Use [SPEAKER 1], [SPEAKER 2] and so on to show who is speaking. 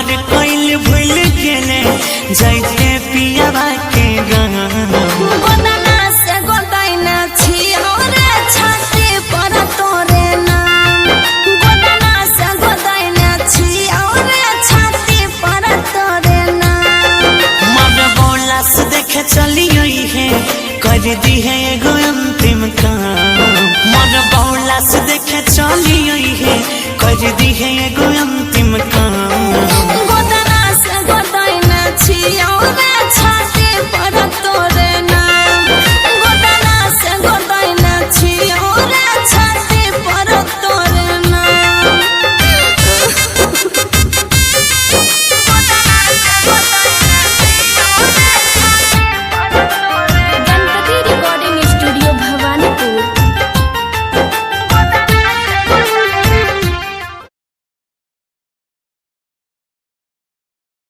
[SPEAKER 1] हमार कइल भूल गेले जाइते पियावा के गाँव
[SPEAKER 2] गोदाना से गोदाइना छियो रे छाती पर तोरे नाम गोदाना से गोदाइना छियो रे छाती पर तोरे नाम
[SPEAKER 1] मन बोला से देखे चली गई है कर दी है एगो अंतिम काम मन बोला से देखे चली गई है कर दी है एगो अंतिम काम।